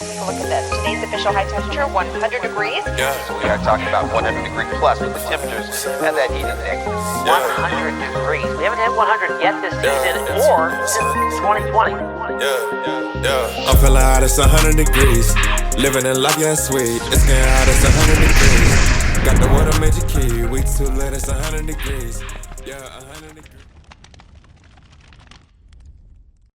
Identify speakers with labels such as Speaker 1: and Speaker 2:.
Speaker 1: Look at this. Today's official high temperature, 100 degrees.
Speaker 2: Yeah. So we are talking about 100 degree plus with the temperatures and that heat index.
Speaker 3: 100 degrees. We haven't had 100 yet this season or since 2020.
Speaker 4: I'm feeling hot, it's 100 degrees. Living in life, yeah, sweet. It's getting hot, it's 100 degrees. Got the water magic key. We too late, it's 100 degrees. Yeah, 100 degrees.